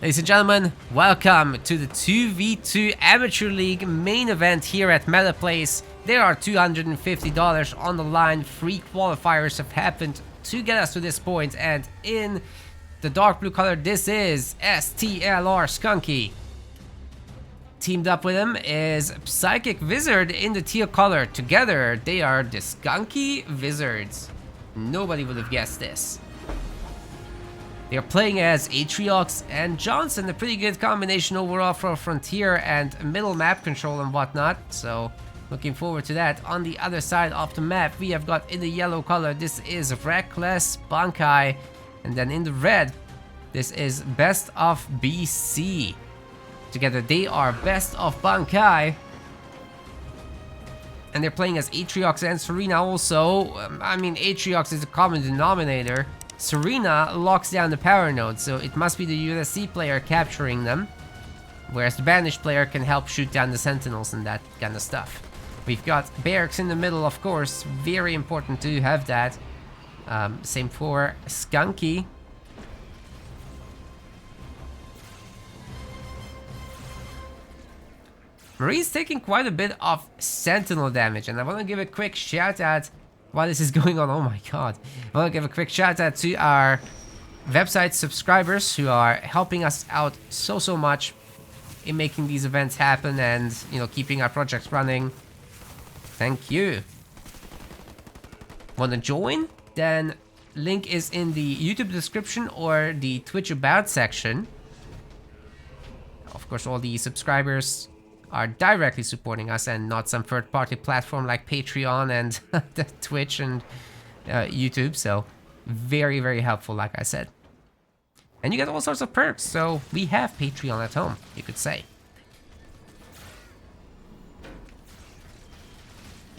Ladies and gentlemen, welcome to the 2v2 Amateur League main event here at Meta Place. There are $250 on the line. 3 qualifiers have happened to get us to this point, and in the dark blue color, this is STLR Skunky. Teamed up with him is Psychic Wizard in the teal color. Together, they are the Skunky Wizards. Nobody would have guessed this. They are playing as Atriox and Johnson, a pretty good combination overall for Frontier and middle map control and whatnot, so looking forward to that. On the other side of the map, we have got in the yellow color, this is Reckless Bankai, and then in the red, this is Best of BC. Together they are Best of Bankai, and they're playing as Atriox and Serena also. I mean, Atriox is a common denominator. Serena locks down the power node, so it must be the USC player capturing them, whereas the banished player can help shoot down the sentinels and that kind of stuff. We've got barracks in the middle, of course, very important to have that. Same for Skunky. Marine's taking quite a bit of sentinel damage, and I want to give a quick shout out while this is going on. Oh my god. I want to give a quick shout out to our website subscribers who are helping us out so much in making these events happen and, you know, keeping our projects running. Thank you. Want to join? Then link is in the YouTube description or the Twitch about section. Of course, all the subscribers are directly supporting us and not some third-party platform like Patreon and Twitch and YouTube, so very helpful, like I said. And you get all sorts of perks, so we have Patreon at home, you could say.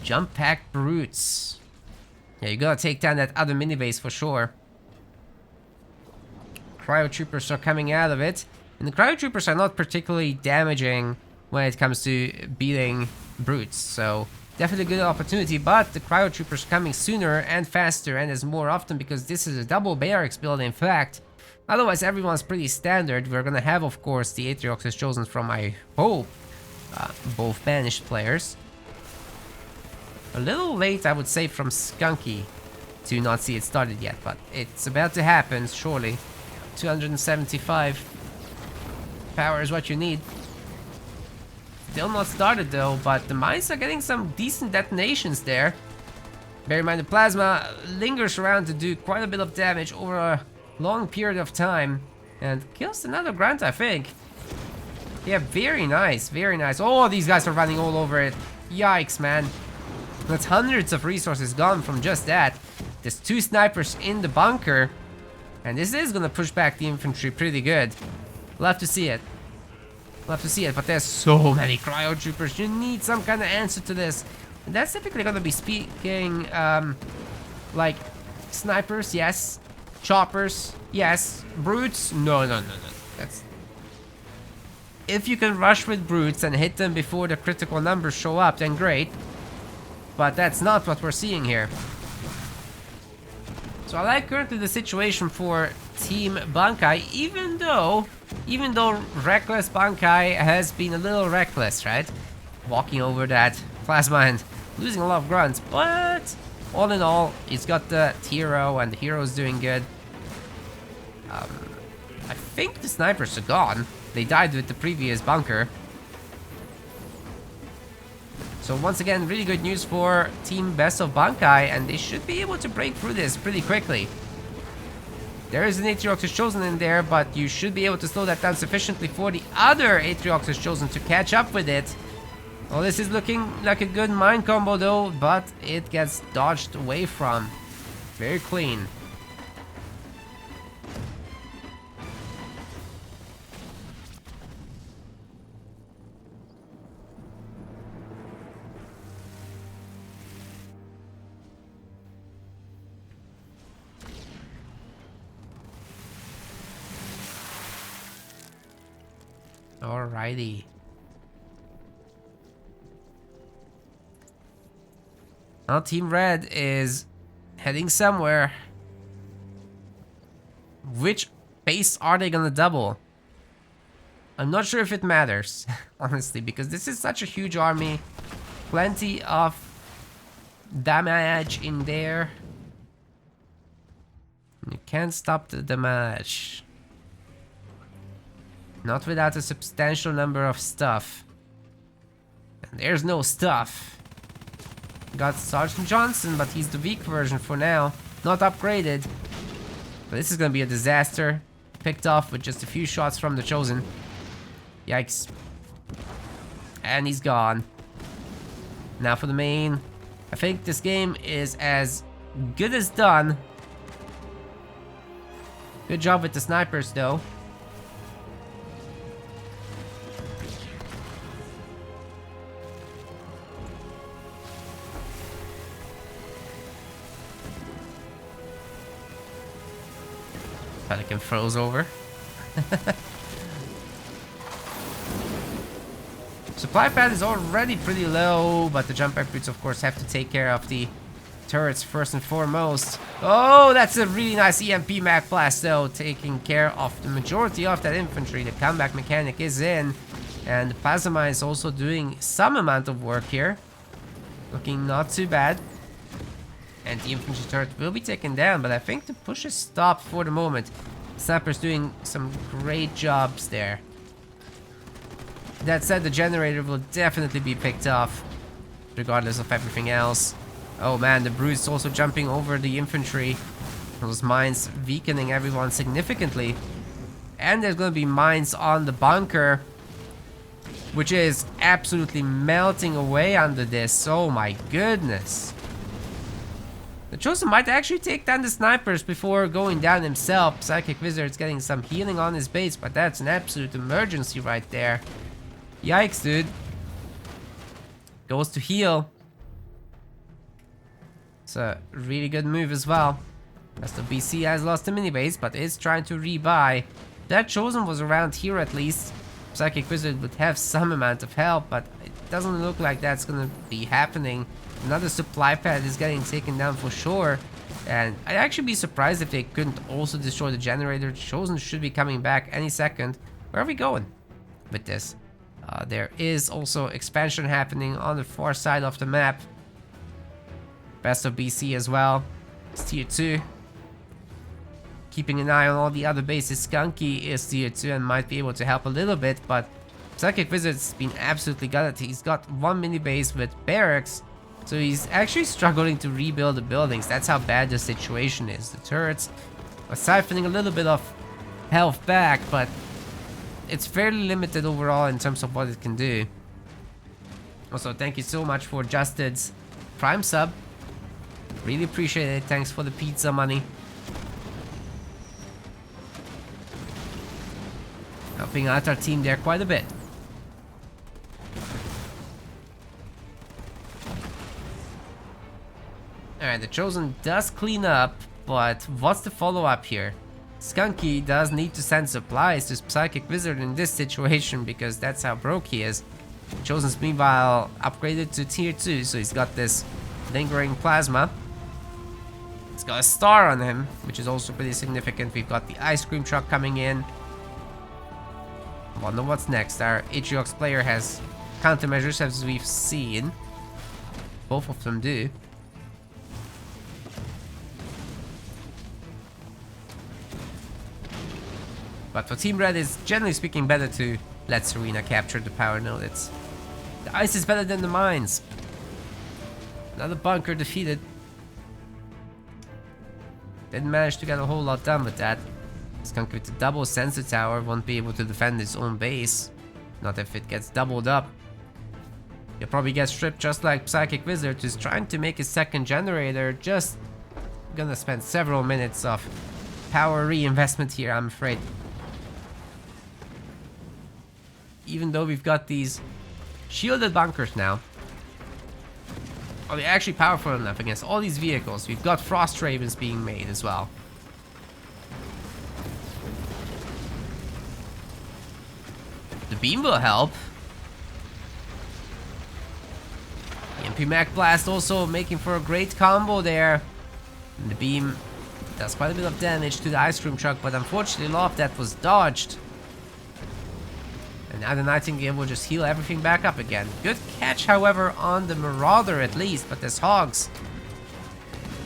Jump Pack Brutes. Yeah, you gotta take down that other mini base for sure. Cryo Troopers are coming out of it, and the Cryo Troopers are not particularly damaging when it comes to beating brutes, so definitely a good opportunity, but the Cryo Troopers coming sooner and faster and as more often because this is a double barracks build in fact. Otherwise everyone's pretty standard. We're gonna have, of course, the Atriox is chosen from, I hope, both banished players. A little late, I would say, from Skunky to not see it started yet, but it's about to happen, surely. 275 power is what you need. Still not started though, but the mines are getting some decent detonations there. Bear in mind the plasma lingers around to do quite a bit of damage over a long period of time. And kills another grunt, I think. Yeah, very nice, very nice. Oh, these guys are running all over it. Yikes, man. That's hundreds of resources gone from just that. There's 2 snipers in the bunker. And this is gonna push back the infantry pretty good. Love to see it. Love to see it, but there's so many Cryo Troopers. You need some kind of answer to this. And that's typically gonna be speaking, like, snipers, yes. Choppers, yes. Brutes, no. That's... If you can rush with brutes and hit them before the critical numbers show up, then great. But that's not what we're seeing here. So I like currently the situation for Team Bankai, even though Reckless Bankai has been a little reckless, right? Walking over that plasma and losing a lot of grunts, but all in all, he's got the hero and the hero's doing good. I think the snipers are gone. They died with the previous bunker. So once again, really good news for Team Best of Bankai, and they should be able to break through this pretty quickly. There is an Atriox chosen in there, but you should be able to slow that down sufficiently for the other Atriox chosen to catch up with it. Well, this is looking like a good mine combo though, but it gets dodged away from. Very clean. Alrighty. Now Team Red is heading somewhere. Which base are they gonna double? I'm not sure if it matters, honestly, because this is such a huge army. Plenty of damage in there. You can't stop the damage. Not without a substantial number of stuff. And there's no stuff. Got Sergeant Johnson, but he's the weak version for now. Not upgraded. But this is gonna be a disaster. Picked off with just a few shots from the Chosen. Yikes. And he's gone. Now for the main. I think this game is as good as done. Good job with the snipers though. Pelican froze over. Supply pad is already pretty low, but the jump back boots of course have to take care of the turrets first and foremost. Oh, that's a really nice EMP mag blast though, taking care of the majority of that infantry. The comeback mechanic is in, and the plasma mine is also doing some amount of work here. Looking not too bad. And the infantry turret will be taken down, but I think the push is stopped for the moment. Sniper's doing some great jobs there. That said, the generator will definitely be picked off, regardless of everything else. Oh man, the brutes also jumping over the infantry. Those mines weakening everyone significantly. And there's gonna be mines on the bunker, which is absolutely melting away under this. Oh my goodness. The Chosen might actually take down the snipers before going down himself. Psychic Wizard's getting some healing on his base, but that's an absolute emergency right there. Yikes, dude. Goes to heal. It's a really good move as well. As the BC has lost the mini base, but is trying to rebuy. That Chosen was around here at least. Psychic Wizard would have some amount of help, but it doesn't look like that's gonna be happening. Another supply pad is getting taken down for sure. And I'd actually be surprised if they couldn't also destroy the generator. Chosen should be coming back any second. Where are we going with this? There is also expansion happening on the far side of the map. Best of BC as well. It's tier 2. Keeping an eye on all the other bases. Skunky is tier 2 and might be able to help a little bit, but Psychic Wizard's been absolutely gutted. He's got one mini base with barracks, so he's actually struggling to rebuild the buildings. That's how bad the situation is. The turrets are siphoning a little bit of health back, but it's fairly limited overall in terms of what it can do. Also, thank you so much for Justed's Prime sub. Really appreciate it. Thanks for the pizza money. Helping out our team there quite a bit. Alright, the Chosen does clean up, but what's the follow-up here? Skunky does need to send supplies to Psychic Wizard in this situation because that's how broke he is. Chosen's meanwhile upgraded to tier 2, so he's got this lingering plasma. He's got a star on him, which is also pretty significant. We've got the ice cream truck coming in. Wonder what's next. Our Atriox player has countermeasures, as we've seen. Both of them do. But for Team Red, it's generally speaking better to let Serena capture the power node. The ice is better than the mines. Another bunker defeated. Didn't manage to get a whole lot done with that. Skunky with the double sensor tower won't be able to defend his own base. Not if it gets doubled up. He'll probably get stripped just like Psychic Wizard, who's trying to make his second generator. Just gonna spend several minutes of power reinvestment here, I'm afraid. Even though we've got these shielded bunkers now. Oh, they're actually powerful enough against all these vehicles. We've got Frost Ravens being made as well. The beam will help. EMP Mag Blast also making for a great combo there. And the beam does quite a bit of damage to the ice cream truck, but unfortunately a lot of that was dodged. now the Nightingale will just heal everything back up again. Good catch, however, on the Marauder at least, but there's Hogs.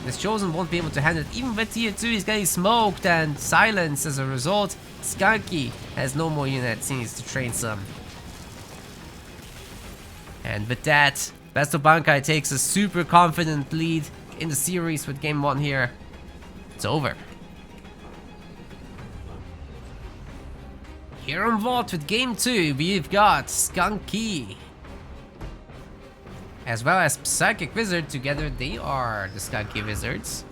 This Chosen won't be able to handle it. Even with tier 2, he's getting smoked and silenced as a result. Skunky has no more units, he needs to train some. And with that, B3st of Bankai takes a super confident lead in the series with game 1 here. It's over. Here on Vault with game 2, we've got Skunky. As well as Psychic Wizard. Together they are the Skunky Wizards.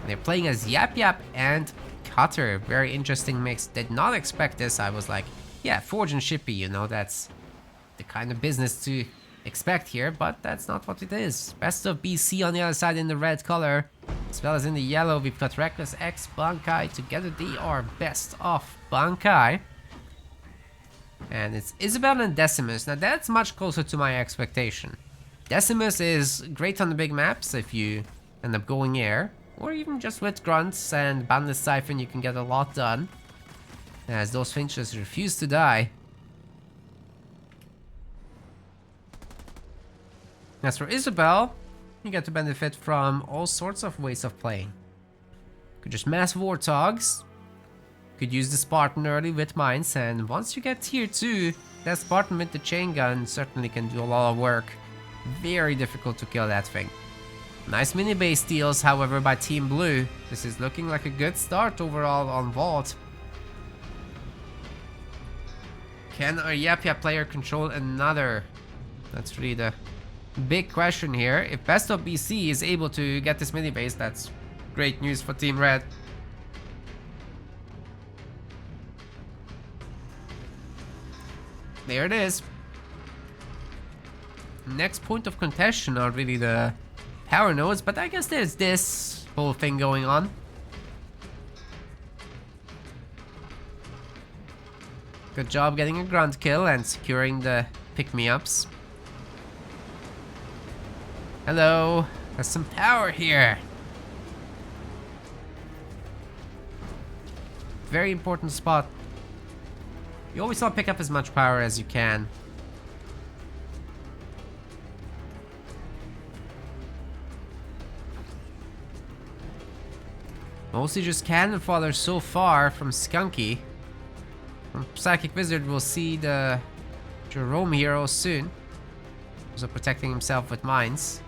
They're playing as Yap Yap and Cutter. Very interesting mix. Did not expect this. I was like, yeah, Forge and Shippy, you know, that's the kind of business to expect here, but that's not what it is. B3st of BC on the other side in the red color, as well as in the yellow, we've got Reckless X Bankai. Together they are B3st of Bankai. And it's Isabel and Decimus. Now that's much closer to my expectation. Decimus is great on the big maps if you end up going air, or even just with grunts and Bandit Siphon you can get a lot done, as those finches refuse to die. As for Isabel, you get to benefit from all sorts of ways of playing. Could just mass Warthogs, could use the Spartan early with mines, and once you get tier 2, that Spartan with the chain gun certainly can do a lot of work. Very difficult to kill that thing. Nice mini base steals, however, by Team Blue. This is looking like a good start overall on Vault. Can a Yap Yap player control another? That's really the big question here. If B3st of BC is able to get this mini base, that's great news for Team Red. There it is. Next point of contention are really the power nodes, but I guess there's this whole thing going on. Good job getting a grunt kill and securing the pick-me-ups. Hello, there's some power here. Very important spot. You always want to pick up as much power as you can. Mostly just cannon fodder so far from Skunky. From Psychic Wizard, we'll see the Jerome hero soon. Also protecting himself with mines.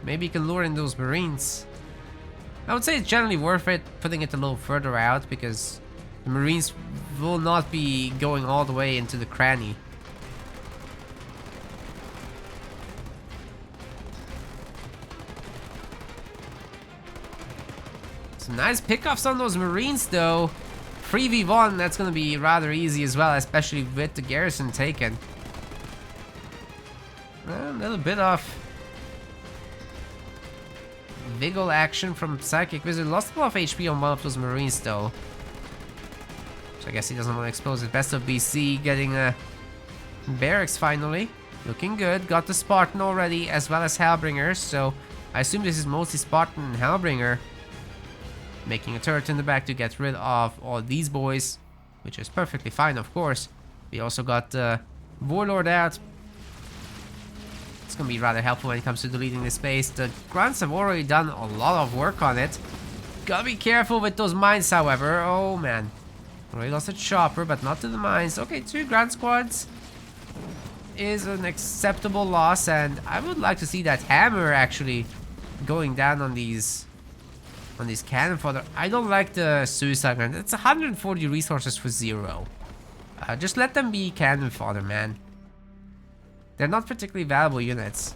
Maybe he can lure in those Marines. I would say it's generally worth it putting it a little further out, because the Marines will not be going all the way into the cranny. Some nice pickoffs on those Marines though. 3v1, that's gonna be rather easy as well, especially with the garrison taken. A little bit of Vigil action from Psychic Wizard. Lost a lot of HP on one of those Marines though, so I guess he doesn't want to expose it. B3st of BC getting a barracks finally. Looking good. Got the Spartan already, as well as Hellbringer, so I assume this is mostly Spartan and Hellbringer. Making a turret in the back to get rid of all these boys, which is perfectly fine, of course. We also got the Warlord out. It's gonna be rather helpful when it comes to deleting this space. The grunts have already done a lot of work on it. Gotta be careful with those mines, however. Oh man. Already lost a chopper, but not to the mines. Okay, 2 grunt squads is an acceptable loss, and I would like to see that hammer actually going down on these cannon fodder. I don't like the suicide gun. It's 140 resources for 0. Just let them be cannon fodder, man. They're not particularly valuable units,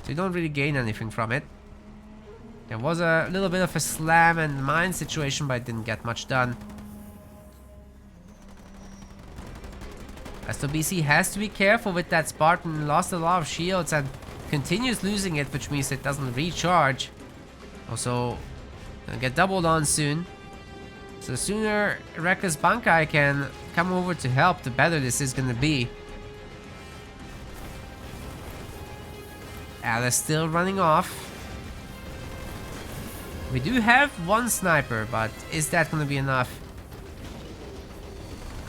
so you don't really gain anything from it. There was a little bit of a slam and mine situation, but it didn't get much done. B3st of BC has to be careful with that Spartan. Lost a lot of shields and continues losing it, which means it doesn't recharge. Also, gonna get doubled on soon. So the sooner Reckless Bankai can come over to help, the better this is gonna be. Alice still running off. We do have 1 sniper, but is that gonna be enough?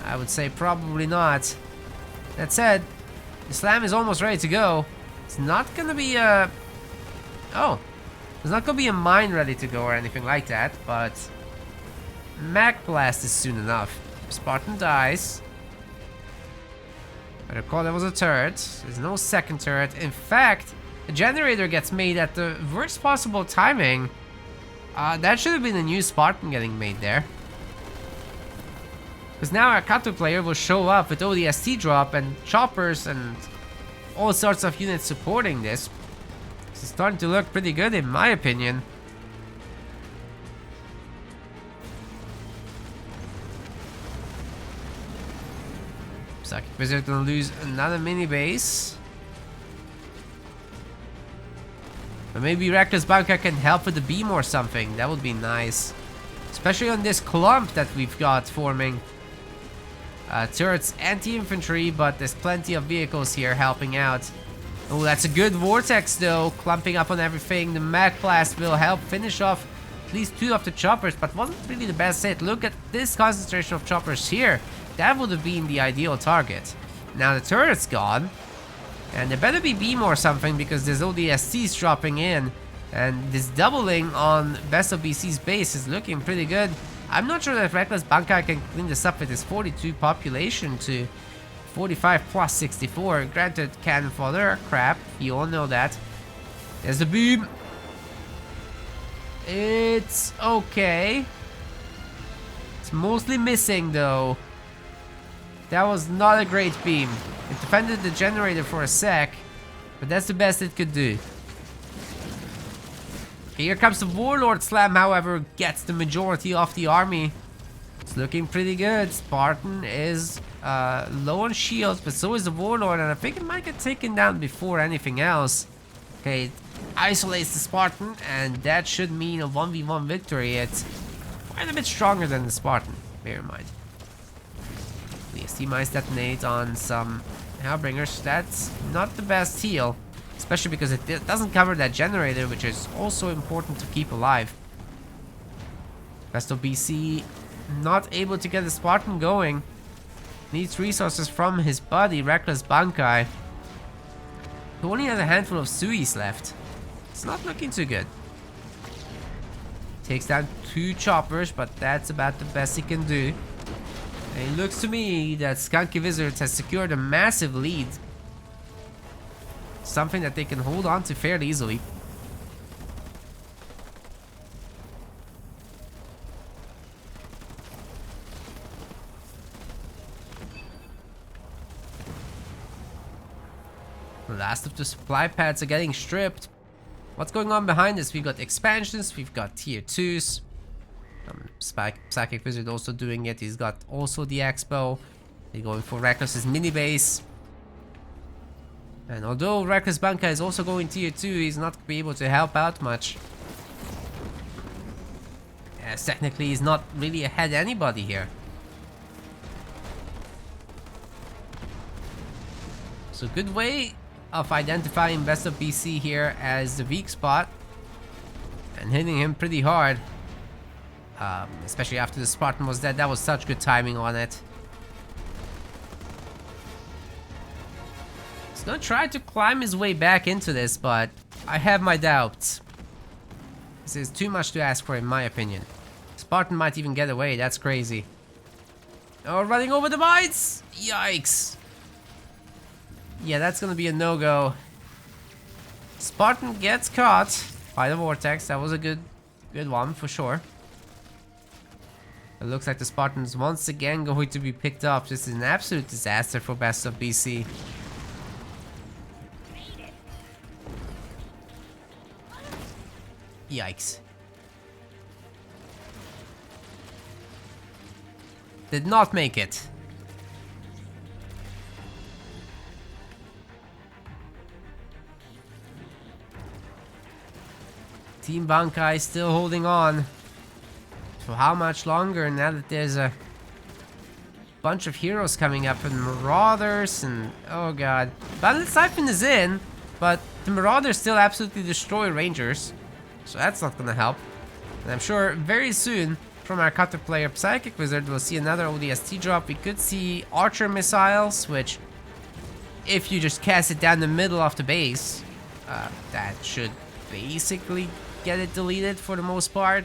I would say probably not. That said, the slam is almost ready to go. It's not gonna be a... Oh. There's not gonna be a mine ready to go or anything like that, but... Mag Blast is soon enough. Spartan dies. I recall there was a turret. There's no second turret. In fact, a generator gets made at the worst possible timing. That should have been a new Spartan getting made there. Because now our Kato player will show up with ODST drop and choppers and all sorts of units supporting this. It's starting to look pretty good in my opinion. Psychic Wizard gonna lose another mini base. But maybe Reckless Bankai can help with the beam or something. That would be nice. Especially on this clump that we've got forming. Turrets, anti-infantry, but there's plenty of vehicles here helping out. Oh, that's a good vortex though, clumping up on everything. The Mag Blast will help finish off at least 2 of the choppers, but wasn't really the best hit. Look at this concentration of choppers here. That would have been the ideal target. Now the turret's gone. And there better be beam or something because there's ODSTs dropping in. And this doubling on Best of BC's base is looking pretty good. I'm not sure that Reckless Bankai can clean this up with his 42 population to 45 plus 64. Granted, cannon fodder, crap. You all know that. There's the beam. It's okay. It's mostly missing though. That was not a great beam. It defended the generator for a sec, but that's the best it could do. Here comes the Warlord Slam, however, gets the majority of the army. It's looking pretty good. Spartan is low on shields, but so is the Warlord, and I think it might get taken down before anything else. Okay, it isolates the Spartan, and that should mean a 1v1 victory. It's quite a bit stronger than the Spartan, bear in mind. The ST mines detonate on some Hellbringers. That's not the best heal, especially because it doesn't cover that generator, which is also important to keep alive. Best of BC not able to get the Spartan going. Needs resources from his buddy, Reckless Bankai, who only has a handful of Suis left. It's not looking too good. Takes down 2 choppers, but that's about the best he can do. And it looks to me that Skunky Wizards has secured a massive lead. Something that they can hold on to fairly easily. The last of the supply pads are getting stripped. What's going on behind us? We've got expansions, we've got tier 2s. Psychic Wizard also doing it. He's got also the Expo. They're going for Reckless's mini base. And although Reckless Bankai is also going tier 2, he's not going to be able to help out much. As technically he's not really ahead anybody here. So good way of identifying Best of BC here as the weak spot. And hitting him pretty hard. Especially after the Spartan was dead. That was such good timing on it. He's gonna try to climb his way back into this, but I have my doubts. This is too much to ask for in my opinion. Spartan might even get away, that's crazy. Oh, running over the mines! Yikes! Yeah, that's gonna be a no-go. Spartan gets caught by the vortex. That was a good one for sure. It looks like the Spartans once again going to be picked up. This is an absolute disaster for Best of BC. Yikes. Did not make it. Team Bankai still holding on. For how much longer now that there's a bunch of heroes coming up and Marauders and oh god. Battle Siphon is in, but the Marauders still absolutely destroy Rangers. So that's not gonna help. And I'm sure very soon from our cutter player Psychic Wizard, we'll see another ODST drop. We could see Archer Missiles, which, if you just cast it down the middle of the base, that should basically get it deleted for the most part.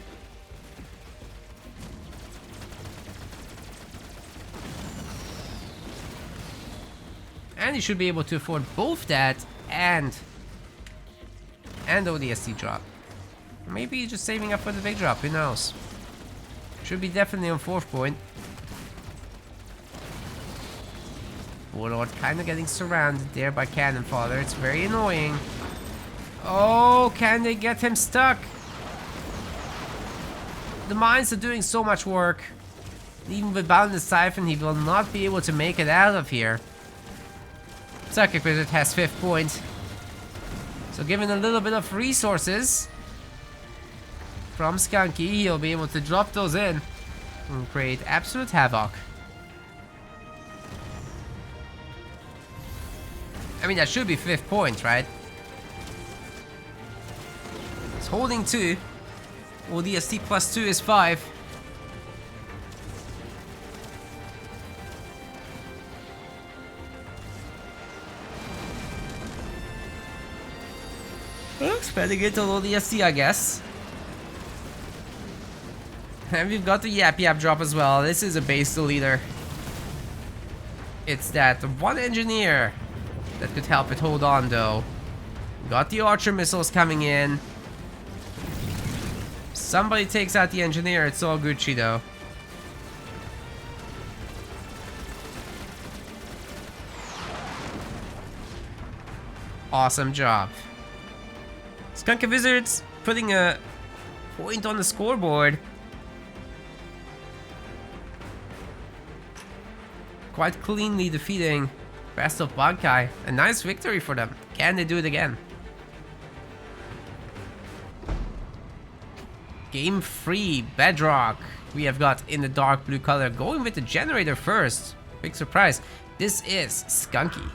And you should be able to afford both that and ODST drop. Maybe just saving up for the big drop, who knows. Should be definitely on 4th point. Warlord kind of getting surrounded there by Cannon Fodder. It's very annoying. Oh, can they get him stuck? The mines are doing so much work. Even with Boundless Siphon, he will not be able to make it out of here. Psychic Wizard has 5th point. So given a little bit of resources from Skunky, he'll be able to drop those in and create absolute havoc. I mean, that should be 5th point, right? It's holding 2. ODST plus 2 is 5. Expecting it to ODST, I guess. And we've got the Yap Yap drop as well. This is a base deleter. It's that one engineer that could help it hold on, though. Got the Archer missiles coming in. Somebody takes out the engineer, it's all Gucci, though. Awesome job. Skunky Wizards putting a point on the scoreboard. Quite cleanly defeating B3st of Bankai. A nice victory for them. Can they do it again? Game 3, Bedrock. We have got in the dark blue color. Going with the generator first. Big surprise. This is Skunky.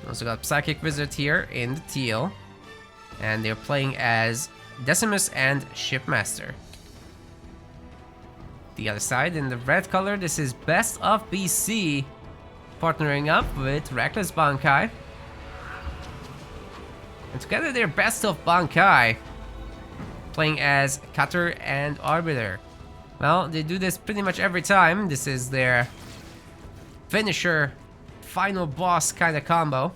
Also got Psychic Wizard here in the teal. And they're playing as Decimus and Shipmaster. The other side in the red color, this is Best of BC. Partnering up with Reckless Bankai. And together they're Best of Bankai. Playing as Cutter and Arbiter. Well, they do this pretty much every time. This is their finisher, final boss kind of combo.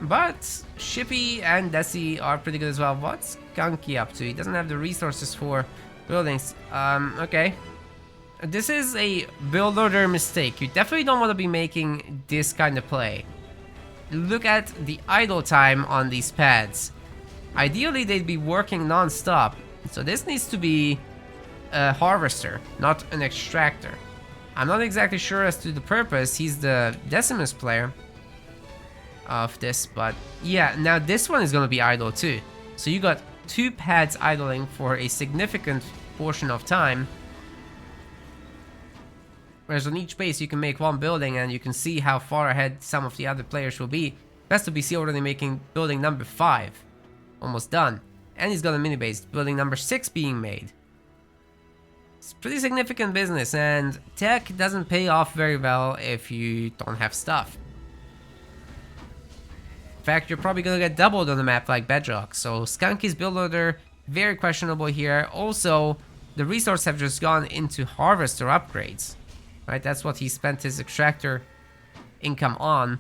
But Shippy and Desi are pretty good as well. What's Skunky up to? He doesn't have the resources for buildings. Okay. This is a build order mistake. You definitely don't want to be making this kind of play. Look at the idle time on these pads. Ideally, they'd be working non-stop. So this needs to be a harvester, not an extractor. I'm not exactly sure as to the purpose. He's the Decimus player of this, but yeah, now this one is going to be idle too. So you got 2 pads idling for a significant portion of time. Whereas on each base you can make 1 building and you can see how far ahead some of the other players will be. B3st of BC already making building number 5. Almost done. And he's got a mini base, building number 6 being made. It's pretty significant business, and tech doesn't pay off very well if you don't have stuff. In fact, you're probably gonna get doubled on a map like Bedrock, so Skunky's build order, very questionable here. Also, the resources have just gone into harvester upgrades. Right, that's what he spent his extractor income on.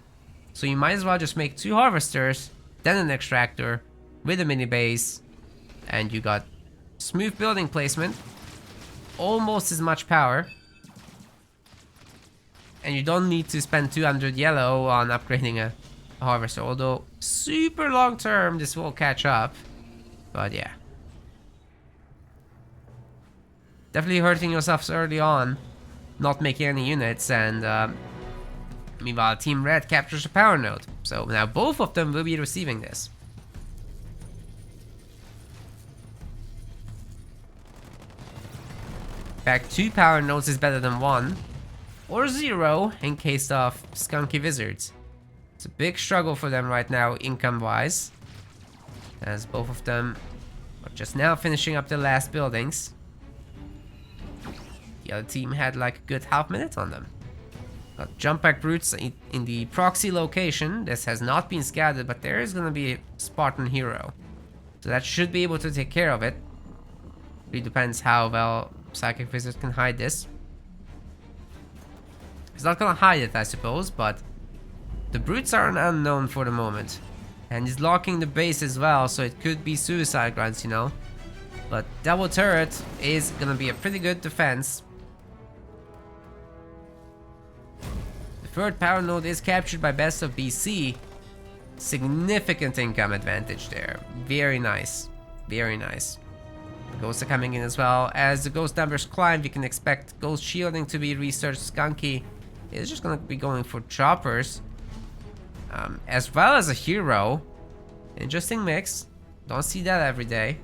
So you might as well just make 2 harvesters, then an extractor, with a mini base, and you got smooth building placement. Almost as much power, and you don't need to spend 200 yellow on upgrading a harvester, although super long term this will catch up. But yeah, definitely hurting yourselves early on, not making any units, and meanwhile Team Red captures a power node, so now both of them will be receiving this. In fact, 2 power nodes is better than 1, or 0 in case of Skunky Wizards. It's a big struggle for them right now, income-wise, as both of them are just now finishing up their last buildings. The other team had like a good half minute on them. Got jump back brutes in the proxy location. This has not been scouted, but there is going to be a Spartan hero. So that should be able to take care of it. Really depends how well Psychic Wizard can hide this. He's not going to hide it, I suppose, but the brutes are an unknown for the moment. And he's locking the base as well, so it could be suicide grunts, you know. But double turret is going to be a pretty good defense. The third power node is captured by B3st of BC. Significant income advantage there. Very nice. Very nice. The ghosts are coming in as well. As the ghost numbers climb, we can expect ghost shielding to be researched. Skunky is just going to be going for choppers. As well as a hero. Interesting mix. Don't see that every day.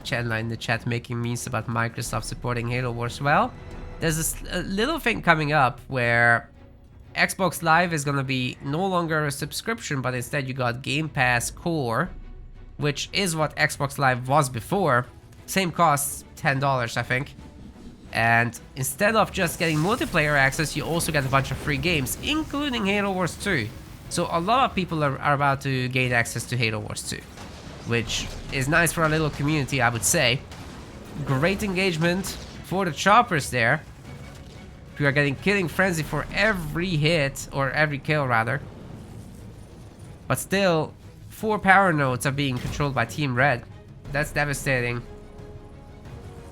Chatline in the chat making memes about Microsoft supporting Halo Wars. Well, there's a little thing coming up where Xbox Live is gonna be no longer a subscription, but instead you got Game Pass Core, which is what Xbox Live was before. Same costs, $10 I think. And instead of just getting multiplayer access, you also get a bunch of free games, including Halo Wars 2. So a lot of people are about to gain access to Halo Wars 2, which is nice for our little community, I would say. Great engagement for the choppers there. We are getting killing frenzy for every hit, or every kill rather. But still, 4 power nodes are being controlled by Team Red. That's devastating.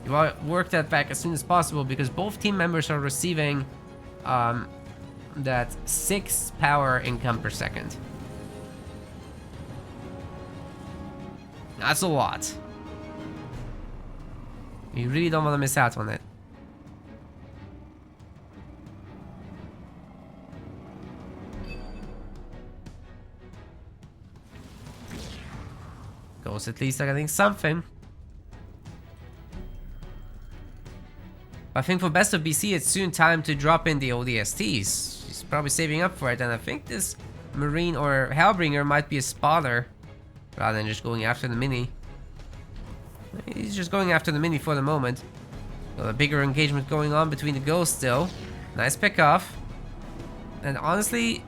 You want to work that back as soon as possible, because both team members are receiving that 6 power income per second. That's a lot. You really don't want to miss out on it. Ghosts at least are getting something. I think for B3st of BC, it's soon time to drop in the ODSTs. He's probably saving up for it, and I think this Marine or Hellbringer might be a spotter rather than just going after the mini. He's just going after the mini for the moment. Got a bigger engagement going on between the ghosts still. Nice pick off. And honestly,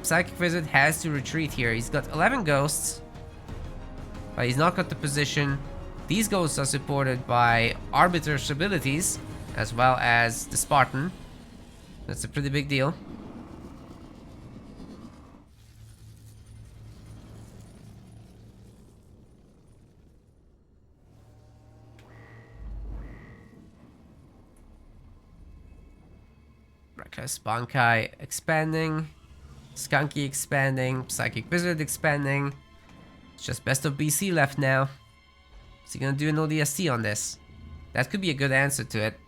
Psychic Wizard has to retreat here. He's got 11 ghosts, but he's not got the position. These ghosts are supported by Arbiter's abilities, as well as the Spartan. That's a pretty big deal. Bankai expanding, Skunky expanding, Psychic Wizard expanding. It's just B3st of BC left now. Is he gonna do an ODST on this? That could be a good answer to it.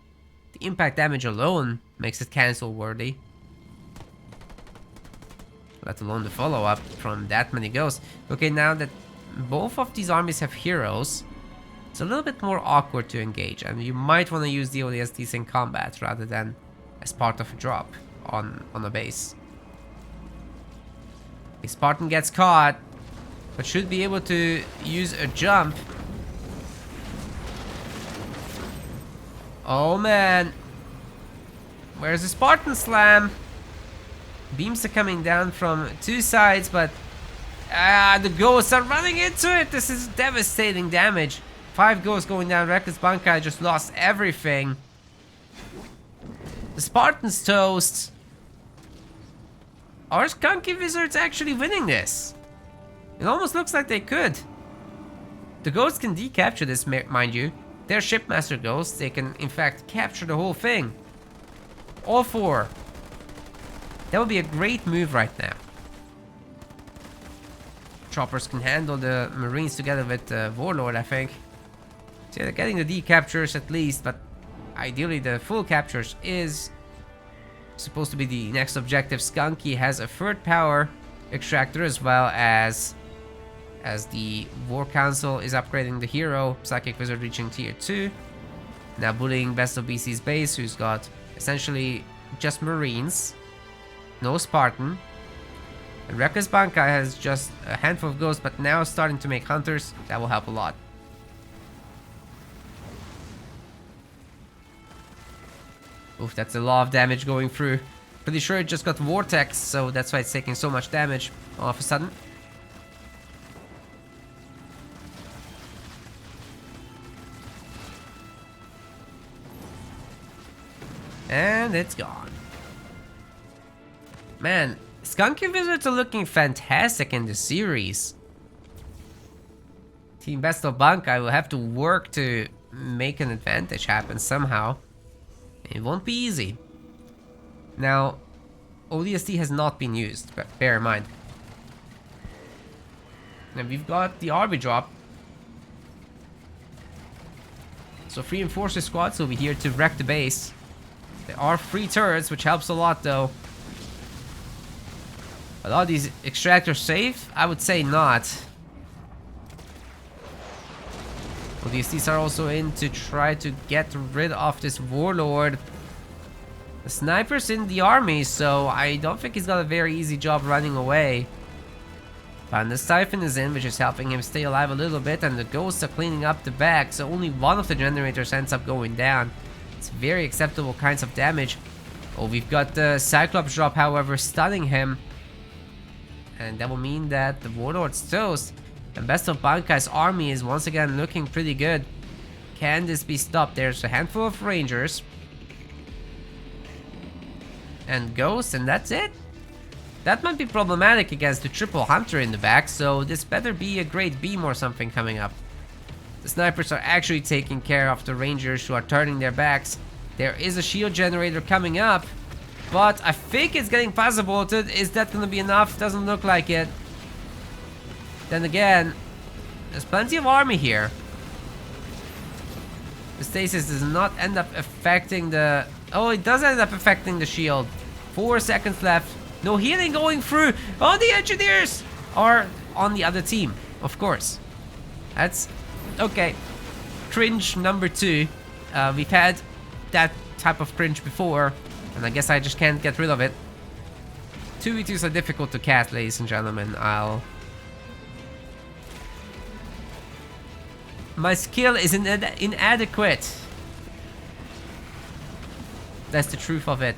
The impact damage alone makes it cancel worthy. Let alone the follow-up from that many ghosts. Okay, now that both of these armies have heroes, it's a little bit more awkward to engage, and you might want to use the ODSTs in combat rather than as part of a drop on a base. A Spartan gets caught, but should be able to use a jump. Oh man, where's the Spartan slam? Beams are coming down from 2 sides, but the ghosts are running into it. This is devastating damage. 5 ghosts going down. Reckless Bankai just lost everything. The Spartans toast. Are Skunky Wizards actually winning this? It almost looks like they could. The ghosts can decapture this, mind you. They're shipmaster ghosts. They can, in fact, capture the whole thing. All 4. That would be a great move right now. Choppers can handle the Marines together with the Warlord, I think. So they're getting the decaptures at least, but ideally the full captures is supposed to be the next objective. Skunky has a 3rd power extractor as well as as the War Council is upgrading the hero. Psychic Wizard reaching tier 2. Now bullying Best of BC's base, who's got essentially just Marines. No Spartan. And Reckless Bankai has just a handful of ghosts, but now starting to make hunters. That will help a lot. Oof, that's a lot of damage going through. Pretty sure it just got Vortex, so that's why it's taking so much damage all of a sudden. And it's gone. Man, Skunky Wizards are looking fantastic in the series. Team Best of Bankai will have to work to make an advantage happen somehow. It won't be easy. Now, ODST has not been used, but bear in mind. Now we've got the RB drop. So 3 Enforcer squads will be here to wreck the base. There are 3 turrets, which helps a lot though. A lot of these extractors safe? I would say not. ODSTs are also in to try to get rid of this warlord. The sniper's in the army, so I don't think he's got a very easy job running away. And the Siphon is in, which is helping him stay alive a little bit, and the ghosts are cleaning up the back, so only one of the generators ends up going down. It's very acceptable kinds of damage. Oh, we've got the Cyclops drop, however, stunning him. And that will mean that the Warlord's toast. And Best of Bankai's army is once again looking pretty good. Can this be stopped? There's a handful of Rangers. And Ghosts, and that's it? That might be problematic against the triple Hunter in the back, so this better be a great beam or something coming up. The snipers are actually taking care of the Rangers who are turning their backs. There is a shield generator coming up, but I think it's getting past bolted. Is that going to be enough? Doesn't look like it. Then again, there's plenty of army here. The stasis does not end up affecting the... Oh, it does end up affecting the shield. 4 seconds left. No healing going through. Oh, the engineers are on the other team, of course. That's... okay. Cringe number 2. We've had that type of cringe before, and I guess I just can't get rid of it. 2v2s are difficult to cast, ladies and gentlemen. My skill is inadequate. That's the truth of it.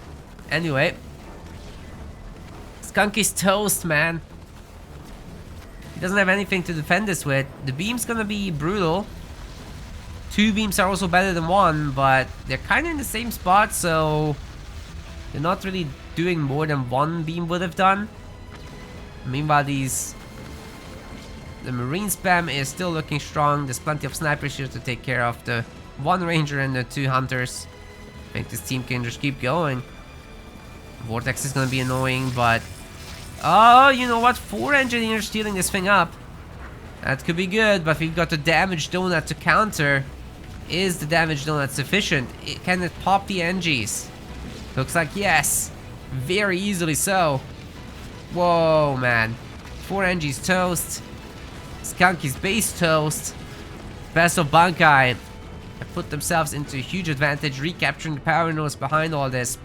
Anyway. Skunky's toast, man. He doesn't have anything to defend this with. The beam's gonna be brutal. 2 beams are also better than 1, but they're kind of in the same spot, so they're not really doing more than 1 beam would have done. Meanwhile, the Marine spam is still looking strong. There's plenty of snipers here to take care of the 1 Ranger and the 2 Hunters. I think this team can just keep going. Vortex is gonna be annoying, but... oh, you know what? 4 Engineers stealing this thing up. That could be good, but we've got the damage donut to counter. Is the damage donut sufficient? Can it pop the Engies? Looks like yes. Very easily so. Whoa, man. 4 Engies toast. Skunky's base toast. Best of Bankai have put themselves into a huge advantage, recapturing the power nodes behind all this.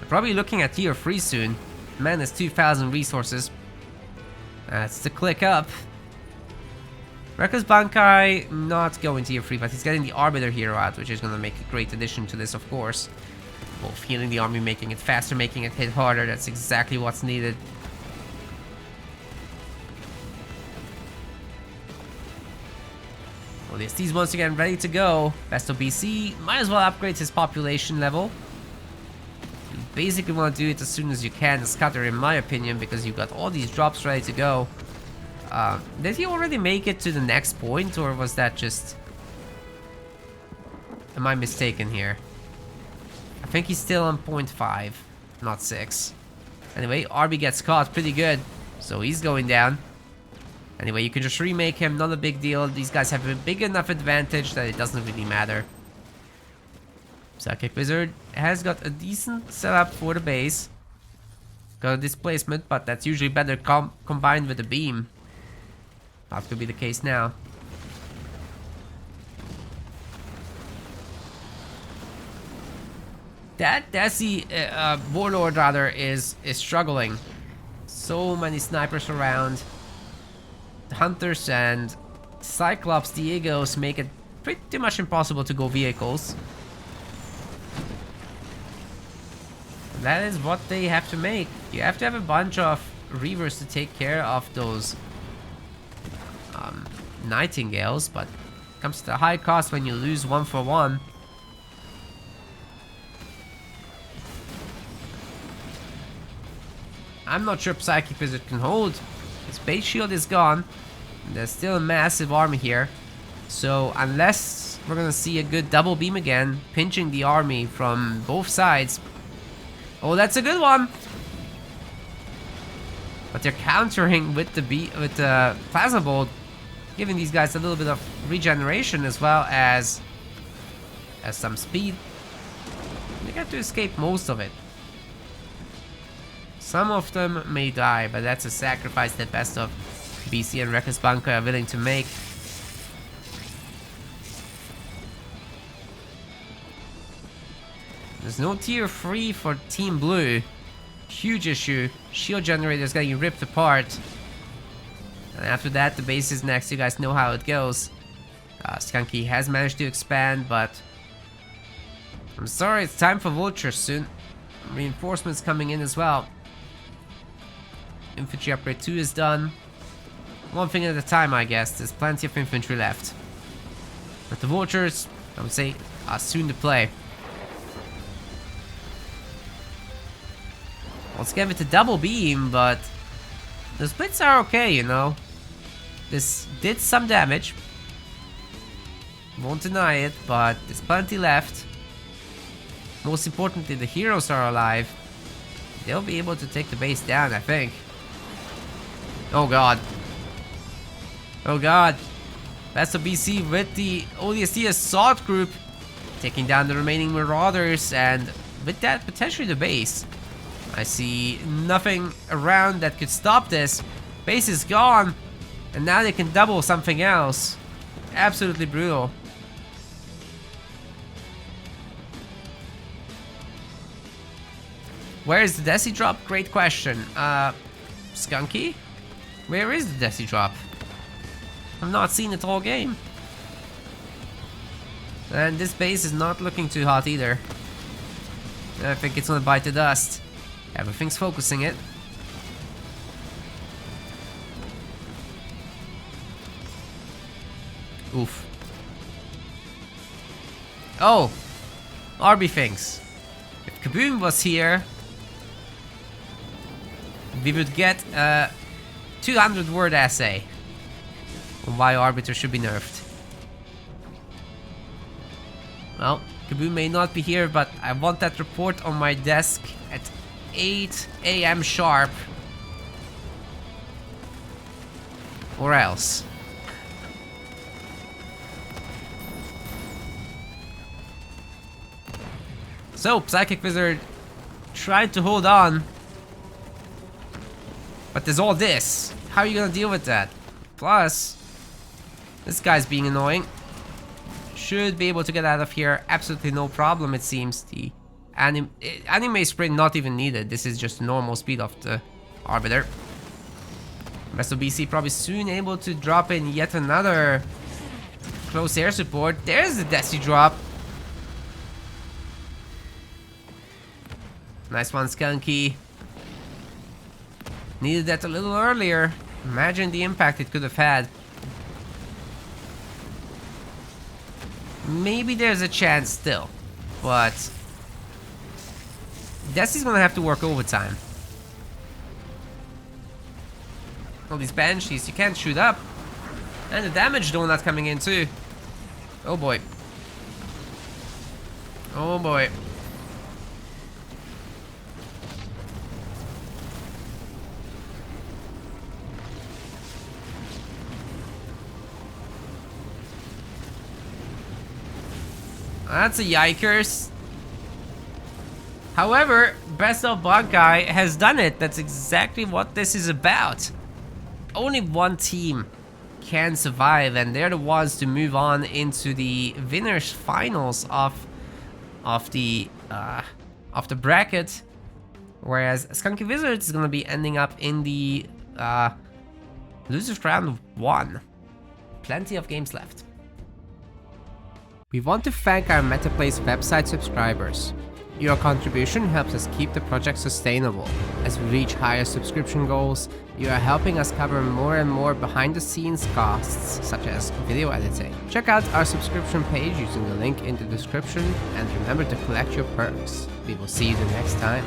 They're probably looking at tier 3 soon. Man has 2,000 resources. That's the click up. Reckless Bankai not going tier 3, but he's getting the Arbiter hero out, which is going to make a great addition to this, of course. Both healing the army, making it faster, making it hit harder. That's exactly what's needed. Well, these once again ready to go. Best of BC might as well upgrade his population level. You basically want to do it as soon as you can, Scutter, in my opinion, because you've got all these drops ready to go. Did he already make it to the next point, or was that just... am I mistaken here? I think he's still on point 5, not 6. Anyway, RB gets caught pretty good, so he's going down. Anyway, you can just remake him, not a big deal. These guys have a big enough advantage that it doesn't really matter. Psychic Wizard has got a decent setup for the base. Got a displacement, but that's usually better combined with the beam. Have to be the case now. That Desi Warlord rather is struggling. So many snipers around. Hunters and Cyclops Diegos make it pretty much impossible to go vehicles. That is what they have to make. You have to have a bunch of Reavers to take care of those Nightingales, but it comes to a high cost when you lose 1 for 1. I'm not sure Psychic Wizard can hold. His base shield is gone. There's still a massive army here. So unless we're gonna see a good double beam again, pinching the army from both sides. Oh, that's a good one. But they're countering with the Plasma Bolt, giving these guys a little bit of regeneration as well as some speed. They got to escape most of it. Some of them may die, but that's a sacrifice that best of BC and Reckless Bankai are willing to make. There's no tier 3 for Team Blue. Huge issue. Shield generators getting ripped apart. And after that, the base is next. You guys know how it goes. Skunky has managed to expand, but I'm sorry, it's time for vultures soon. Reinforcements coming in as well. Infantry upgrade 2 is done. One thing at a time, I guess. There's plenty of infantry left. But the vultures, I would say, are soon to play. Let's give it a double beam, but the splits are okay, you know. This did some damage. Won't deny it, but there's plenty left. Most importantly, the heroes are alive. They'll be able to take the base down, I think. Oh god. Oh god. Best of BC with the ODST assault group taking down the remaining marauders, and with that potentially the base. I see nothing around that could stop this. Base is gone, and now they can double something else. Absolutely brutal. Where is the Desi drop? Great question. Skunky? Where is the Desi drop? I've not seen it all game. And this base is not looking too hot either. I think it's gonna bite the dust. Everything's focusing it. Oof. Oh! RB thinks. If Kaboom was here, we would get a 200-word essay on why Arbiter should be nerfed. Well, Kaboom may not be here, but I want that report on my desk at 8 AM sharp. Or else. So, Psychic Wizard tried to hold on. But there's all this. How are you gonna deal with that? Plus, this guy's being annoying. Should be able to get out of here. Absolutely no problem, it seems. The anime sprint not even needed. This is just normal speed of the Arbiter. Rest of BC probably soon able to drop in yet another close air support. There's the Desi drop. Nice one, Skunky. Needed that a little earlier. Imagine the impact it could have had. Maybe there's a chance still, but Desi's gonna have to work overtime. All these banshees, you can't shoot up. And the damage donut coming in too. Oh boy. Oh boy. That's a yikers. However, B3st of Bankai has done it. That's exactly what this is about. Only one team can survive, and they're the ones to move on into the winners finals of the bracket. Whereas Skunky Wizards is gonna be ending up in the losers round 1. Plenty of games left. We want to thank our MetaPlays website subscribers. Your contribution helps us keep the project sustainable. As we reach higher subscription goals, you are helping us cover more and more behind-the-scenes costs, such as video editing. Check out our subscription page using the link in the description, and remember to collect your perks. We will see you the next time.